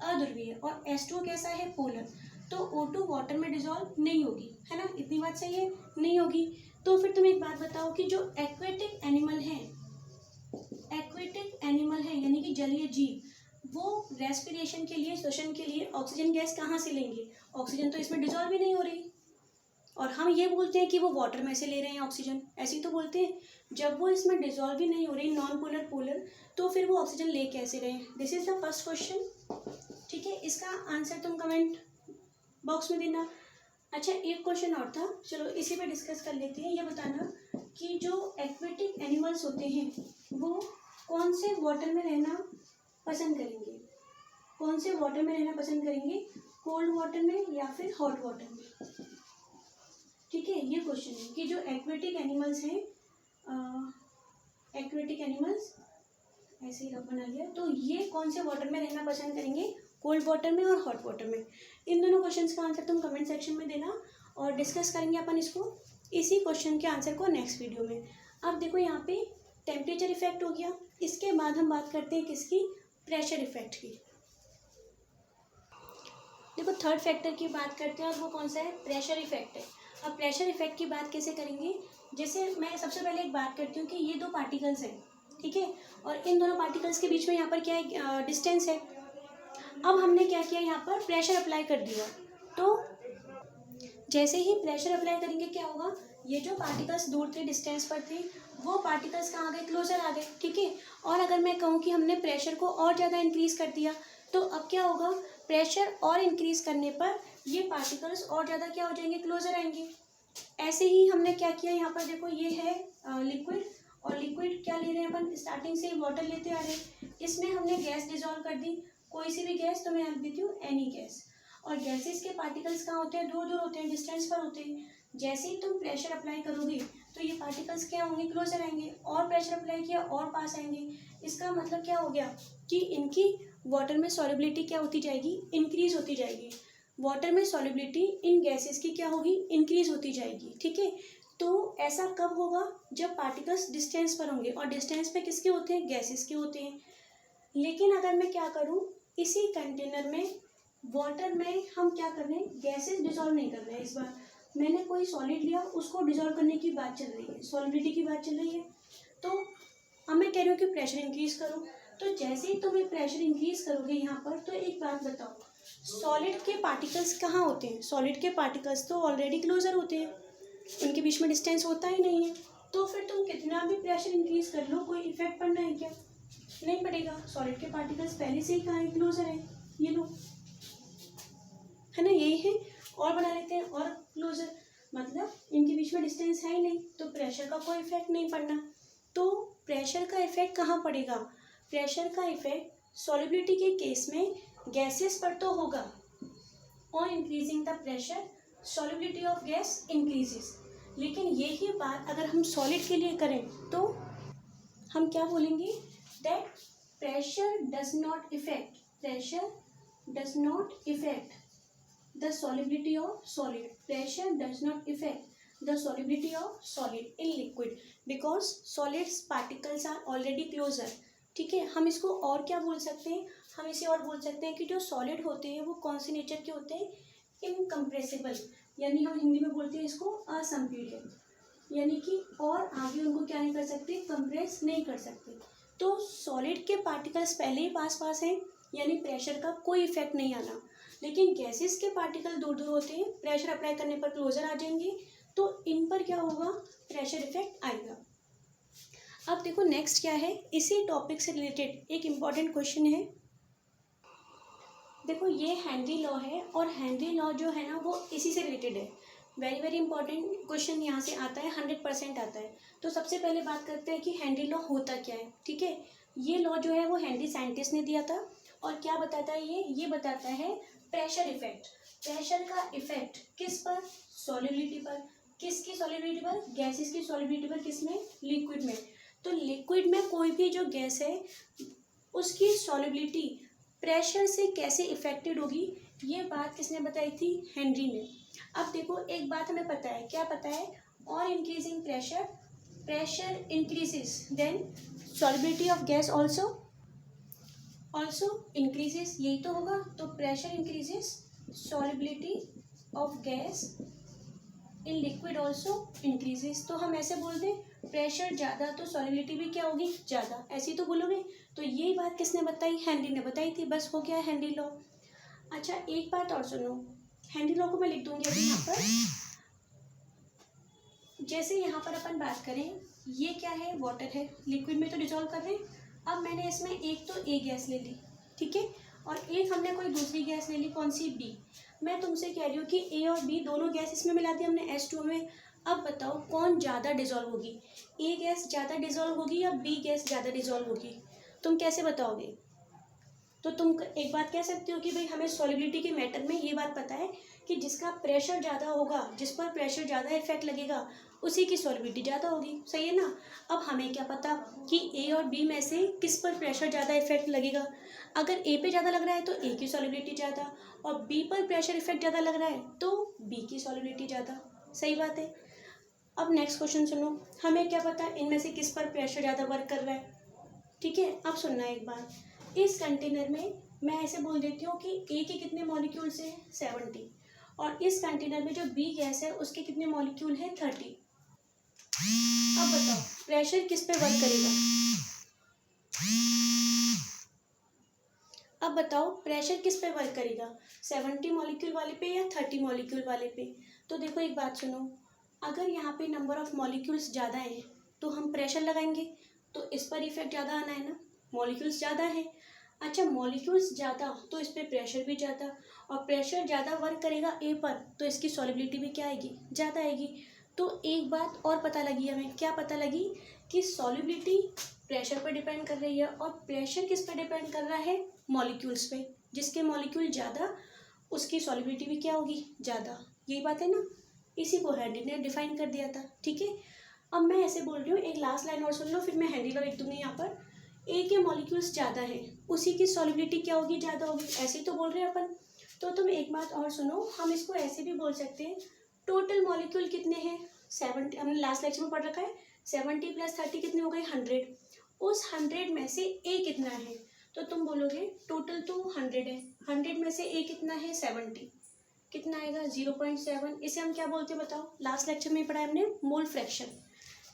अध्रुवीय। और H2 कैसा है, पोलर। तो O2 वाटर में डिजॉल्व नहीं होगी, है ना, इतनी बात सही है, नहीं होगी। तो फिर तुम एक बात बताओ कि जो एक्वेटिक एनिमल है, एक्वेटिक एनिमल है यानी कि जलीय जीव, वो रेस्पिरेशन के लिए, श्वसन के लिए ऑक्सीजन गैस कहाँ से लेंगे, ऑक्सीजन तो इसमें डिजॉल्व ही नहीं हो रही, और हम ये बोलते हैं कि वो वाटर में से ले रहे हैं ऑक्सीजन, ऐसे ही तो बोलते हैं। जब वो इसमें डिजॉल्व ही नहीं हो रही, नॉन पोलर पोलर, तो फिर वो ऑक्सीजन ले कैसे रहे हैं। This is the first question. ठीक है, इसका आंसर तुम कमेंट बॉक्स में देना। अच्छा, एक क्वेश्चन और था, चलो इसी पे डिस्कस कर लेते हैं। ये बताना कि जो एक्वेटिक एनिमल्स होते हैं वो कौन से वाटर में रहना पसंद करेंगे, कौन से वाटर में रहना पसंद करेंगे, कोल्ड वाटर में या फिर हॉट वाटर में। ठीक है, ये क्वेश्चन है कि जो एक्वेटिक एनिमल्स हैं, एक्वेटिक एनिमल्स ऐसे ही बना लिया, तो ये कौन से वाटर में रहना पसंद करेंगे, कोल्ड वाटर में और हॉट वाटर में। इन दोनों क्वेश्चंस का आंसर तुम कमेंट सेक्शन में देना और डिस्कस करेंगे अपन इसको, इसी क्वेश्चन के आंसर को नेक्स्ट वीडियो में। अब देखो यहाँ पे टेम्परेचर इफेक्ट हो गया, इसके बाद हम बात करते हैं किसकी, प्रेशर इफेक्ट की। देखो थर्ड फैक्टर की बात करते हैं और वो कौन सा है, प्रेशर इफेक्ट है। अब प्रेशर इफेक्ट की बात कैसे करेंगे, जैसे मैं सबसे पहले एक बात करती हूँ कि ये दो पार्टिकल्स हैं, ठीक है, और इन दोनों पार्टिकल्स के बीच में यहाँ पर क्या है, डिस्टेंस है। अब हमने क्या किया, यहाँ पर प्रेशर अप्लाई कर दिया, तो जैसे ही प्रेशर अप्लाई करेंगे क्या होगा, ये जो पार्टिकल्स दूर थे, डिस्टेंस पर थे, वो पार्टिकल्स कहाँ आ गए, क्लोजर आ गए, ठीक है। और अगर मैं कहूँ कि हमने प्रेशर को और ज़्यादा इंक्रीज कर दिया, तो अब क्या होगा, प्रेशर और इंक्रीज करने पर ये पार्टिकल्स और ज़्यादा क्या हो जाएंगे, क्लोजर आएंगे। ऐसे ही हमने क्या किया, यहाँ पर देखो ये है लिक्विड, और लिक्विड क्या ले रहे हैं अपन, स्टार्टिंग से वाटर लेते आ रहे हैं, इसमें हमने गैस डिजोल्व कर दी, कोई सी भी गैस, तो मैं लिख देती हूँ एनी गैस। और गैसेस के पार्टिकल्स कहाँ होते हैं, दूर दूर होते हैं, डिस्टेंस पर होते हैं। जैसे ही तुम प्रेशर अप्लाई करोगे तो ये पार्टिकल्स क्या होंगे, क्लोजर आएंगे, और प्रेशर अप्लाई किया और पास आएंगे। इसका मतलब क्या हो गया कि इनकी वाटर में सॉल्युबिलिटी क्या होती जाएगी, इंक्रीज होती जाएगी। वाटर में सॉल्युबिलिटी इन गैसेस की क्या होगी, इंक्रीज होती जाएगी, ठीक है। तो ऐसा कब होगा, जब पार्टिकल्स डिस्टेंस पर होंगे, और डिस्टेंस पे किसके होते हैं, गैसेस के होते हैं। लेकिन अगर मैं क्या करूँ, इसी कंटेनर में वाटर में हम क्या कर रहे हैं, गैसेस डिजोल्व नहीं कर रहे हैं। इस बार मैंने कोई सॉलिड लिया, उसको डिजोल्व करने की बात चल रही है, सॉलिडिटी की बात चल रही है। तो अब मैं कह रही हूँ कि प्रेशर इंक्रीज करो, तो जैसे ही तुम प्रेशर इंक्रीज करोगे यहाँ पर, तो एक बात बताओ, सॉलिड के पार्टिकल्स कहाँ होते हैं, सॉलिड के पार्टिकल्स तो ऑलरेडी क्लोजर होते हैं, उनके बीच में डिस्टेंस होता ही नहीं है। तो फिर तुम कितना भी प्रेशर इंक्रीज कर लो, कोई इफेक्ट पड़ना है क्या, नहीं पड़ेगा। सॉलिड के पार्टिकल्स पहले से ही कहाँ है, क्लोजर है, ये लो, है ना, यही है। और बना लेते हैं, और क्लोजर, मतलब इनके बीच में डिस्टेंस है ही नहीं, तो प्रेशर का कोई इफेक्ट नहीं पड़ना। तो प्रेशर का इफेक्ट कहाँ पड़ेगा, प्रेशर का इफेक्ट सॉल्युबिलिटी के केस में गैसेस पर तो होगा। On increasing the pressure solubility of gas increases. लेकिन यही बात अगर हम सॉलिड के लिए करें तो हम क्या बोलेंगे, that pressure does not effect, pressure does not effect the solubility of solid, pressure does not affect the solubility of solid in liquid because solids particles are already closer, ठीक है। हम इसको और क्या बोल सकते हैं, हम इसे और बोल सकते हैं कि जो सॉलिड होते हैं वो कौन से नेचर के होते हैं, इनकम्प्रेसिबल, यानी हम हिंदी में बोलते हैं इसको असंपीड्य, यानी कि और आगे उनको क्या नहीं कर सकते, कंप्रेस नहीं कर सकते। तो सॉलिड के पार्टिकल्स पहले ही पास पास हैं, यानी प्रेशर का कोई इफेक्ट नहीं आना। लेकिन गैसेस के पार्टिकल दूर दूर होते हैं, प्रेशर अप्लाई करने पर क्लोजर आ जाएंगे, तो इन पर क्या होगा, प्रेशर इफेक्ट आएगा। अब देखो नेक्स्ट क्या है, इसी टॉपिक से रिलेटेड एक इम्पॉर्टेंट क्वेश्चन है। देखो ये हेनरी लॉ है, और हेनरी लॉ जो है ना वो इसी से रिलेटेड है। वेरी वेरी इंपॉर्टेंट क्वेश्चन यहाँ से आता है, 100% आता है। तो सबसे पहले बात करते हैं कि हेनरी लॉ होता क्या है, ठीक है। ये लॉ जो है वो हेनरी साइंटिस्ट ने दिया था, और क्या बताता है ये बताता है प्रेशर इफेक्ट, प्रेशर का इफेक्ट किस पर, सॉल्युबिलिटी पर। किसकी सॉल्युबिलिटी पर, गैसेस की सॉल्युबिलिटी पर, किसमें, लिक्विड में। तो लिक्विड में कोई भी जो गैस है उसकी सॉल्युबिलिटी प्रेशर से कैसे इफेक्टेड होगी, ये बात किसने बताई थी, हेनरी ने। अब देखो एक बात हमें पता है, क्या पता है, on increasing pressure, pressure increases, then solubility of gas also increases, यही तो होगा। तो pressure increases, solubility of gas in liquid also increases. तो हम ऐसे बोल दें, प्रेशर ज़्यादा तो सॉल्युबिलिटी भी क्या होगी, ज़्यादा, ऐसी तो बोलोगे। तो यही बात किसने बताई, हेनरी ने बताई थी, बस हो गया हेनरी लॉ। अच्छा एक बात और सुनो, हेनरी लॉ को मैं लिख दूंगी अभी यहाँ पर। जैसे यहाँ पर अपन बात करें, ये क्या है, वाटर है, लिक्विड में तो डिजोल्व कर रहे हैं। अब मैंने इसमें एक तो ए गैस ले ली, ठीक है, और एक हमने कोई दूसरी गैस ले ली, कौन सी, बी। मैं तुमसे कह रही हूँ कि ए और बी दोनों गैस इसमें मिला दी हमने H2O में। अब बताओ कौन ज़्यादा डिजोल्व होगी, ए गैस ज़्यादा डिजोल्व होगी या बी गैस ज़्यादा डिजोल्व होगी, तुम कैसे बताओगे। तो तुम एक बात कह सकते हो कि भाई हमें सॉल्युबिलिटी के मैटर में ये बात पता है कि जिसका प्रेशर ज़्यादा होगा, जिस पर प्रेशर ज़्यादा इफेक्ट लगेगा, उसी की सॉल्युबिलिटी ज़्यादा होगी, सही है ना। अब हमें क्या पता कि ए और बी में से किस पर प्रेशर ज़्यादा इफेक्ट लगेगा। अगर ए पे ज़्यादा लग रहा है तो ए की सॉल्युबिलिटी ज़्यादा, और बी पर प्रेशर इफेक्ट ज़्यादा लग रहा है तो बी की सॉल्युबिलिटी ज़्यादा, सही बात है। अब नेक्स्ट क्वेश्चन सुनो, हमें क्या पता इनमें से किस पर प्रेशर ज़्यादा वर्क कर रहा है, ठीक है। अब सुनना एक बात, इस कंटेनर में मैं ऐसे बोल देती हूँ कि ए के कितने मॉलिक्यूल्स हैं, 70, और इस कंटेनर में जो बी गैस है उसके कितने मॉलिक्यूल हैं, 30। अब बताओ प्रेशर किस पे वर्क करेगा, अब बताओ प्रेशर किस पे वर्क करेगा, 70 मॉलिक्यूल वाले पे या 30 मॉलिक्यूल वाले पे। तो देखो एक बात सुनो, अगर यहाँ पे नंबर ऑफ मॉलिक्यूल्स ज़्यादा हैं तो हम प्रेशर लगाएंगे तो इस पर इफेक्ट ज़्यादा आना है ना, मॉलिक्यूल्स ज़्यादा है। अच्छा, मॉलिक्यूल्स ज़्यादा तो इस पर प्रेशर भी ज़्यादा, और प्रेशर ज़्यादा वर्क करेगा ए पर तो इसकी सॉलिबिलिटी भी क्या आएगी, ज़्यादा आएगी। तो एक बात और पता लगी हमें, क्या पता लगी कि सॉलिबिलिटी प्रेशर पर डिपेंड कर रही है, और प्रेशर किस पर डिपेंड कर रहा है, मॉलिक्यूल्स पे। जिसके मॉलिक्यूल ज़्यादा उसकी सॉलिबिलिटी भी क्या होगी, ज़्यादा। यही बात है ना, इसी को हेनरी ने डिफाइन कर दिया था। ठीक है, अब मैं ऐसे बोल रही हूँ, एक लास्ट लाइन और सुन लो, फिर मैं हेनरी लॉ लिख दूंगी यहाँ पर। ए के मॉलिक्यूल्स ज़्यादा है, उसी की सॉलिबिलिटी क्या होगी, ज़्यादा होगी, ऐसे ही तो बोल रहे हैं अपन। तो तुम एक बात और सुनो, हम इसको ऐसे भी बोल सकते हैं, टोटल मॉलिक्यूल कितने हैं, 70, हमने लास्ट लेक्चर में पढ़ रखा है, 70 + 30 कितने हो गए, 100। उस 100 में से ए कितना है, तो तुम बोलोगे टोटल तो 100 है, 100 में से ए कितना है, 70, कितना आएगा, 0.7। इसे हम क्या बोलते हैं बताओ, लास्ट लेक्चर में पढ़ा है हमने, मोल फ्रैक्शन।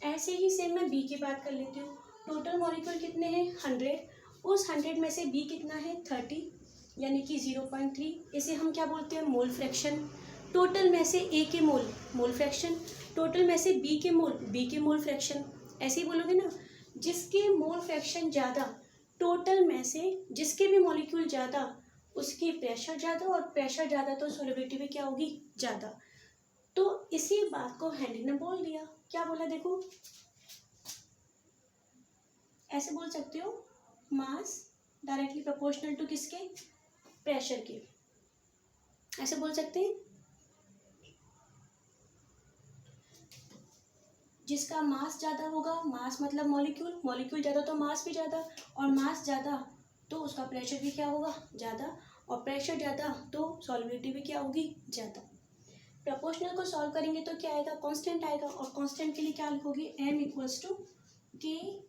ऐसे ही सेम मैं बी की बात कर लेती हूँ, टोटल मॉलिक्यूल कितने हैं, 100, उस 100 में से बी कितना है, 30, यानी कि 0.3। इसे हम क्या बोलते हैं, मोल फ्रैक्शन। टोटल में से ए के मोल, मोल फ्रैक्शन, टोटल में से बी के मोल, बी के मोल फ्रैक्शन। ऐसे ही बोलोगे ना, जिसके मोल फ्रैक्शन ज़्यादा, टोटल में से जिसके भी मॉलिक्यूल ज़्यादा उसकी प्रेशर ज़्यादा, और प्रेशर ज़्यादा तो सॉलिबिलिटी भी क्या होगी, ज़्यादा। तो इसी बात को हेनरी ने बोल दिया। क्या बोला देखो, ऐसे बोल सकते हो, मास डायरेक्टली प्रोपोर्शनल टू किसके, प्रेशर के। ऐसे बोल सकते हैं, जिसका मास ज़्यादा होगा, मास मतलब मॉलिक्यूल, मॉलिक्यूल ज़्यादा तो मास भी ज़्यादा, और मास ज़्यादा तो उसका प्रेशर भी क्या होगा, ज़्यादा, और प्रेशर ज़्यादा तो सॉलिबिलिटी भी क्या होगी, ज़्यादा। प्रोपोर्शनल को सॉल्व करेंगे तो क्या आएगा, कांस्टेंट आएगा, और कांस्टेंट के लिए क्या लिखोगे, m =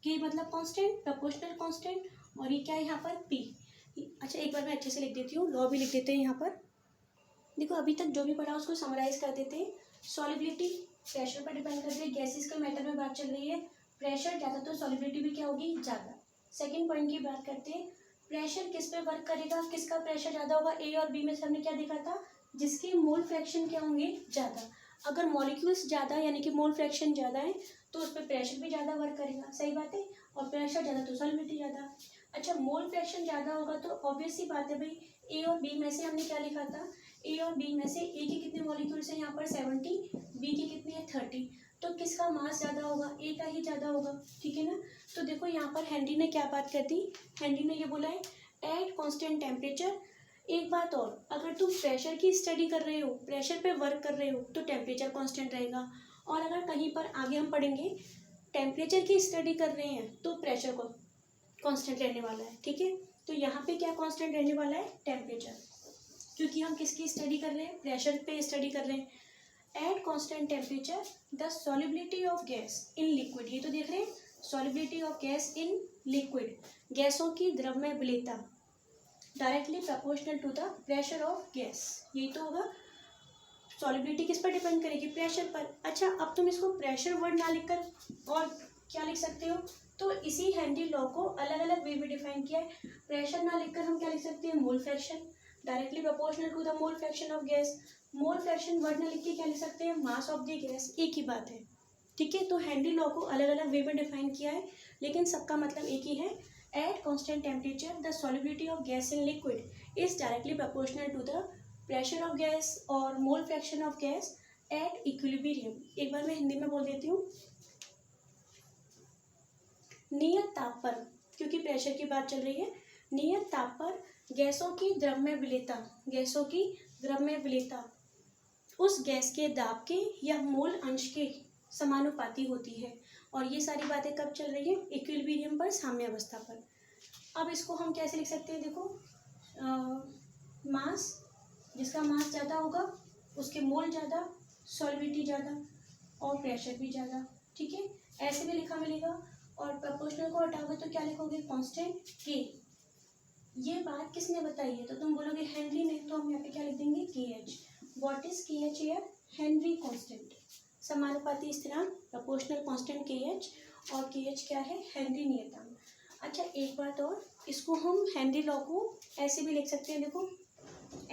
के मतलब कांस्टेंट, प्रोपोर्शनल कांस्टेंट, और ये क्या है यहाँ पर, p। अच्छा, एक बार मैं अच्छे से लिख देती हूँ, लॉ भी लिख देते हैं यहाँ पर। देखो, अभी तक जो भी पढ़ा उसको समराइज कर देते हैं। सॉलिबिलिटी प्रेशर पर डिपेंड करती है, गैसेस का मैटर में बात चल रही है, प्रेशर ज़्यादा तो सॉलिबिलिटी भी क्या होगी, ज़्यादा। सेकंड पॉइंट की बात करते हैं, प्रेशर किस पे वर्क करेगा, किसका प्रेशर ज़्यादा होगा, ए और बी में से हमने क्या देखा था, जिसके मोल फ्रैक्शन क्या होंगे, ज़्यादा। अगर मॉलिक्यूल्स ज़्यादा यानी कि मोल फ्रैक्शन ज़्यादा है तो उस पर प्रेशर भी ज़्यादा वर्क करेगा, सही बात है, और प्रेशर ज़्यादा तो सॉलिबिलिटी ज़्यादा। अच्छा, मोल फ्रैक्शन ज़्यादा होगा तो ऑब्वियस सी बात है भाई, ए और बी में से हमने क्या लिखा था, ए और बी में से ए के कितने मॉलिक्यूल्स हैं यहाँ पर 70, बी के कितने हैं 30, तो किसका मास ज़्यादा होगा, ए का ही ज़्यादा होगा। ठीक है ना, तो देखो यहाँ पर हेनरी ने क्या बात कर दी, हेनरी ने ये बोला है एट कांस्टेंट टेम्परेचर। एक बात और, अगर तुम प्रेशर की स्टडी कर रहे हो, प्रेशर पे वर्क कर रहे हो तो टेम्परेचर कांस्टेंट रहेगा, और अगर कहीं पर आगे हम पढ़ेंगे टेम्परेचर की स्टडी कर रहे हैं तो प्रेशर को कांस्टेंट रहने वाला है। ठीक है, तो यहाँ पे क्या कांस्टेंट रहने वाला है, टेम्परेचर, क्योंकि हम किसकी स्टडी कर रहे हैं, प्रेशर पे स्टडी कर रहे हैं। At constant temperature the solubility of gas in liquid, ये तो देख रहे हैं, solubility of gas in liquid, गैसों की द्रव्य विलेयता directly proportional to the pressure of gas, यही तो होगा। सॉलिबिलिटी किस पर डिपेंड करेगी, प्रेशर पर। अच्छा, अब तुम इसको प्रेशर वर्ड ना लिखकर और क्या लिख सकते हो, तो इसी हेनरी लॉ को अलग अलग वे में डिफाइन किया है। प्रेशर ना लिखकर हम क्या लिख सकते हैं, mole fraction directly proportional to the mole fraction of gas. Mole fraction word ना लिख के क्या लिख सकते हैं, मास ऑफ द गैस, एक ही बात है। ठीक है, तो हेनरी लॉ को अलग अलग वे में डिफाइन किया है, लेकिन सबका मतलब एक ही है। At constant temperature the solubility of gas in liquid is directly proportional to the pressure of gas और mole fraction of gas at equilibrium. एक बार मैं हिंदी में बोल देती हूँ, नियत ताप पर, क्योंकि प्रेशर की बात चल रही है, नियत ताप पर गैसों की द्रव्य विलेयता, गैसों की द्रव्य विलेयता उस गैस के दाब के या मोल अंश के समानुपाती होती है। और ये सारी बातें कब चल रही है, इक्विलिब्रियम पर, साम्य अवस्था पर। अब इसको हम कैसे लिख सकते हैं, देखो, मास, जिसका मास ज़्यादा होगा उसके मोल ज़्यादा, सॉलिबिलिटी ज़्यादा, और प्रेशर भी ज़्यादा। ठीक है, ऐसे भी लिखा मिलेगा। और प्रोपोर्शनल को हटाओगे तो क्या लिखोगे, कांस्टेंट के। ये बात किसने बताई है, तो तुम बोलोगे हेनरी ने, तो हम यहाँ पे क्या लिख देंगे, के एच। व्हाट इज के एच हियर, हेनरी कांस्टेंट, समानुपाती स्थिरांक, प्रोपोर्शनल कांस्टेंट के एच, और के एच क्या है, हेनरी नियतांक। अच्छा, एक बात और, इसको हम हेनरी लॉ को ऐसे भी लिख सकते हैं, देखो,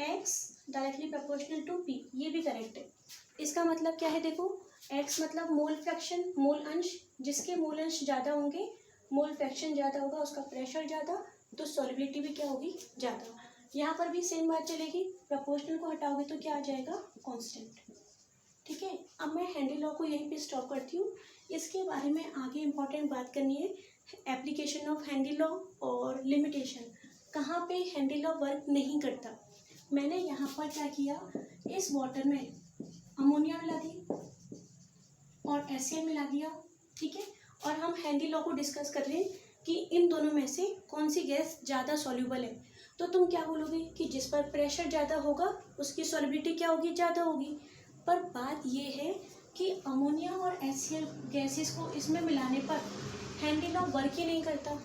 X directly proportional to P, ये भी करेक्ट है। इसका मतलब क्या है, देखो, एक्स मतलब मोल फ्रैक्शन, मोल अंश, जिसके मोल अंश ज़्यादा होंगे, मोल फ्रैक्शन ज़्यादा होगा, उसका प्रेशर ज़्यादा, तो सॉल्युबिलिटी भी क्या होगी, ज़्यादा। यहाँ पर भी सेम बात चलेगी, प्रोपोर्शनल को हटाओगे तो क्या आ जाएगा, कांस्टेंट। ठीक है, अब मैं हेनरी लॉ को यहीं पे स्टॉप करती हूँ। इसके बारे में आगे इम्पॉर्टेंट बात करनी है, एप्लीकेशन ऑफ हेनरी लॉ और लिमिटेशन, कहाँ पे हेनरी लॉ वर्क नहीं करता। मैंने यहाँ पर क्या किया, इस वाटर में अमोनिया मिला दी और HCl मिला दिया। ठीक है, और हम हेनरी लॉ को डिस्कस कर रहे हैं कि इन दोनों में से कौन सी गैस ज़्यादा सॉल्यूबल है। तो तुम क्या बोलोगे कि जिस पर प्रेशर ज़्यादा होगा उसकी सॉल्युबिलिटी क्या होगी, ज़्यादा होगी। पर बात ये है कि अमोनिया और HCl गैसेस को इसमें मिलाने पर हेनरी लॉ वर्क ही नहीं करता।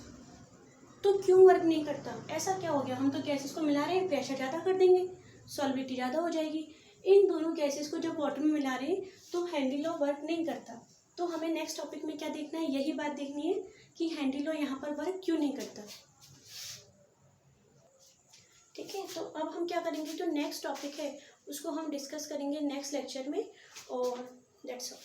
तो क्यों वर्क नहीं करता, ऐसा क्या हो गया, हम तो गैसेस को मिला रहे हैं, प्रेशर ज़्यादा कर देंगे, सॉल्युबिलिटी ज़्यादा हो जाएगी। इन दोनों गैसेस को जब वाटर में मिला रहे हैं तो हेनरी लॉ वर्क नहीं करता। तो हमें नेक्स्ट टॉपिक में क्या देखना है, यही बात देखनी है कि हेनरी लॉ यहाँ पर वर्क क्यों नहीं करता। ठीक है, तो अब हम क्या करेंगे, जो नेक्स्ट टॉपिक है उसको हम डिस्कस करेंगे नेक्स्ट लेक्चर में, और दैट्स ऑल।